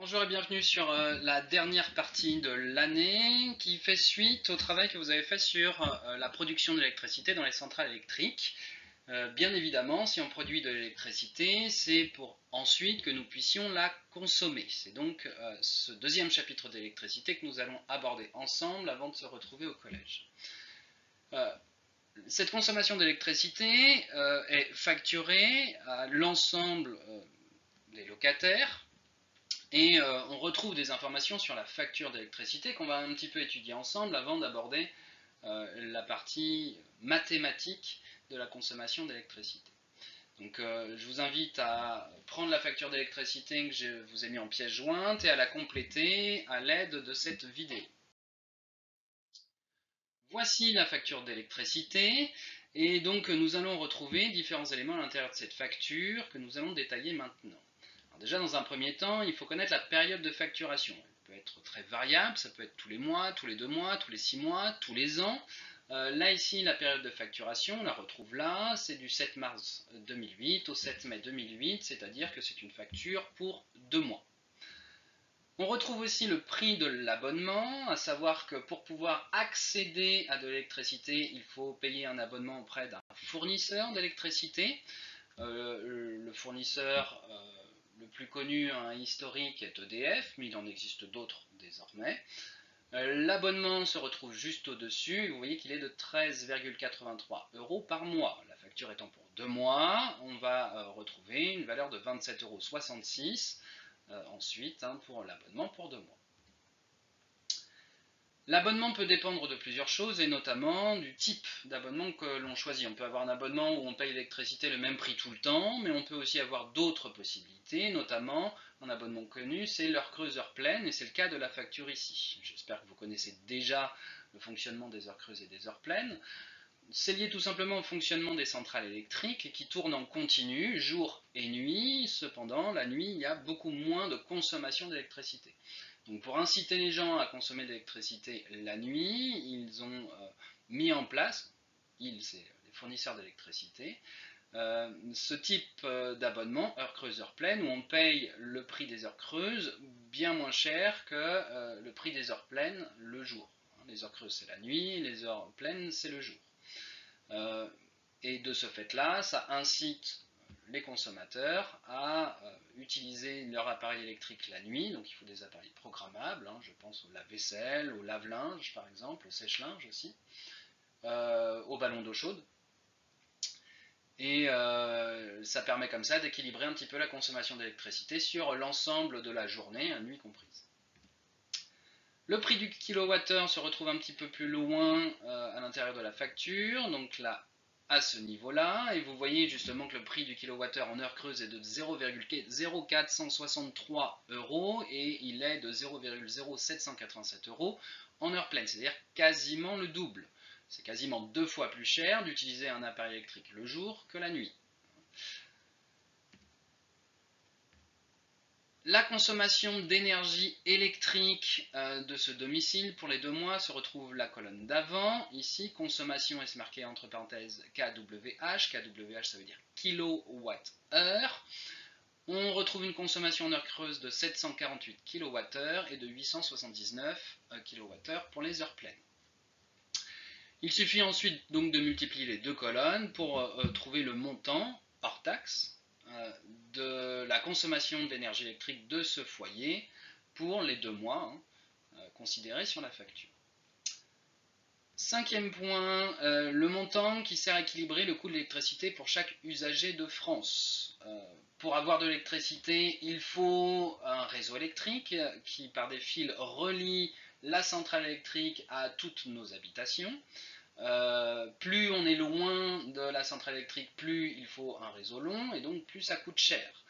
Bonjour et bienvenue sur la dernière partie de l'année qui fait suite au travail que vous avez fait sur la production d'électricité dans les centrales électriques. Bien évidemment, si on produit de l'électricité, c'est pour ensuite que nous puissions la consommer. C'est donc ce deuxième chapitre d'électricité que nous allons aborder ensemble avant de se retrouver au collège. Euh, cette consommation d'électricité est facturée à l'ensemble des locataires. Et on retrouve des informations sur la facture d'électricité qu'on va un petit peu étudier ensemble avant d'aborder la partie mathématique de la consommation d'électricité. Donc je vous invite à prendre la facture d'électricité que je vous ai mis en pièce jointe et à la compléter à l'aide de cette vidéo. Voici la facture d'électricité et donc nous allons retrouver différents éléments à l'intérieur de cette facture que nous allons détailler maintenant. Déjà, dans un premier temps, il faut connaître la période de facturation. Elle peut être très variable, ça peut être tous les mois, tous les 2 mois, tous les 6 mois, tous les ans. Là, ici, la période de facturation, on la retrouve là, c'est du 7 mars 2008 au 7 mai 2008, c'est-à-dire que c'est une facture pour 2 mois. On retrouve aussi le prix de l'abonnement, à savoir que pour pouvoir accéder à de l'électricité, il faut payer un abonnement auprès d'un fournisseur d'électricité. Le fournisseur le plus connu, historique, est EDF, mais il en existe d'autres désormais. L'abonnement se retrouve juste au-dessus, vous voyez qu'il est de 13,83 € par mois. La facture étant pour 2 mois, on va retrouver une valeur de 27,66 € ensuite pour l'abonnement pour 2 mois. L'abonnement peut dépendre de plusieurs choses et notamment du type d'abonnement que l'on choisit. On peut avoir un abonnement où on paye l'électricité le même prix tout le temps, mais on peut aussi avoir d'autres possibilités, notamment un abonnement connu, c'est l'heure creuse, heure pleine, et c'est le cas de la facture ici. J'espère que vous connaissez déjà le fonctionnement des heures creuses et des heures pleines. C'est lié tout simplement au fonctionnement des centrales électriques qui tournent en continu, jour et nuit. Cependant, la nuit, il y a beaucoup moins de consommation d'électricité. Donc pour inciter les gens à consommer de l'électricité la nuit, ils ont mis en place, c'est les fournisseurs d'électricité, ce type d'abonnement, heure creuse, heure pleine, où on paye le prix des heures creuses bien moins cher que le prix des heures pleines le jour. Les heures creuses c'est la nuit, les heures pleines c'est le jour. Et de ce fait-là, ça incite les consommateurs à utiliser leur appareil électrique la nuit, donc il faut des appareils programmables, je pense au lave-vaisselle, au lave-linge par exemple, au sèche-linge aussi, au ballon d'eau chaude. Et ça permet comme ça d'équilibrer un petit peu la consommation d'électricité sur l'ensemble de la journée, nuit comprise. Le prix du kilowattheure se retrouve un petit peu plus loin à l'intérieur de la facture, donc là à ce niveau-là, et vous voyez justement que le prix du kilowattheure en heure creuse est de 0,0463 € et il est de 0,0787 € en heure pleine, c'est-à-dire quasiment le double. C'est quasiment 2 fois plus cher d'utiliser un appareil électrique le jour que la nuit. La consommation d'énergie électrique de ce domicile pour les 2 mois se retrouve la colonne d'avant. Ici, consommation est marquée entre parenthèses kWh. kWh, ça veut dire kilowatt-heure. On retrouve une consommation en heure creuse de 748 kWh et de 879 kWh pour les heures pleines. Il suffit ensuite donc de multiplier les deux colonnes pour trouver le montant hors taxe de la consommation d'énergie électrique de ce foyer pour les 2 mois considérés sur la facture. Cinquième point, le montant qui sert à équilibrer le coût de l'électricité pour chaque usager de France. Pour avoir de l'électricité, il faut un réseau électrique qui, par des fils, relie la centrale électrique à toutes nos habitations. Plus on est loin de la centrale électrique, plus il faut un réseau long et donc plus ça coûte cher.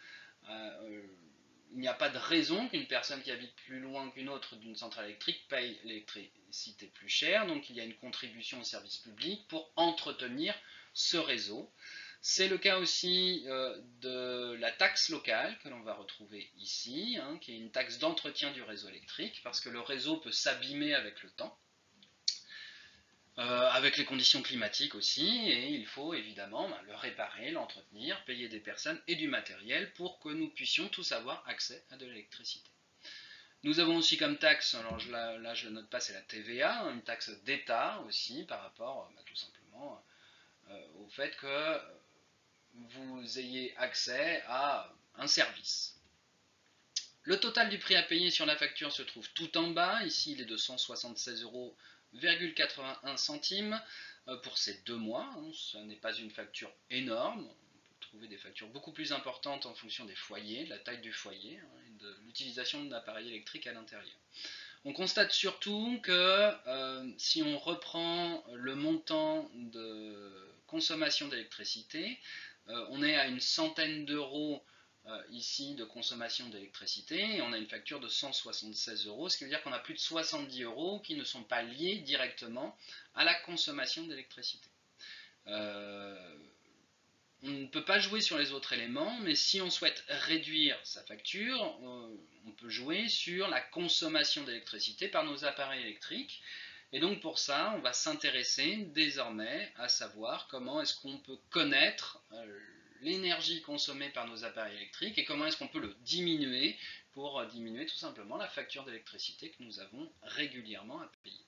Il n'y a pas de raison qu'une personne qui habite plus loin qu'une autre d'une centrale électrique paye l'électricité plus cher, donc il y a une contribution au service public pour entretenir ce réseau. C'est le cas aussi de la taxe locale que l'on va retrouver ici, qui est une taxe d'entretien du réseau électrique, parce que le réseau peut s'abîmer avec le temps. Avec les conditions climatiques aussi, et il faut évidemment le réparer, l'entretenir, payer des personnes et du matériel pour que nous puissions tous avoir accès à de l'électricité. Nous avons aussi comme taxe, alors là je ne le note pas, c'est la TVA, une taxe d'État aussi par rapport tout simplement au fait que vous ayez accès à un service. Le total du prix à payer sur la facture se trouve tout en bas, ici il est de 176,81 € pour ces 2 mois, ce n'est pas une facture énorme, trouver des factures beaucoup plus importantes en fonction des foyers, de la taille du foyer et de l'utilisation de l'appareil électrique à l'intérieur. On constate surtout que si on reprend le montant de consommation d'électricité, on est à une centaine d'euros ici de consommation d'électricité et on a une facture de 176 €, ce qui veut dire qu'on a plus de 70 € qui ne sont pas liés directement à la consommation d'électricité. On ne peut pas jouer sur les autres éléments, mais si on souhaite réduire sa facture, on peut jouer sur la consommation d'électricité par nos appareils électriques. Et donc pour ça, on va s'intéresser désormais à savoir comment est-ce qu'on peut connaître l'énergie consommée par nos appareils électriques et comment est-ce qu'on peut le diminuer pour diminuer tout simplement la facture d'électricité que nous avons régulièrement à payer.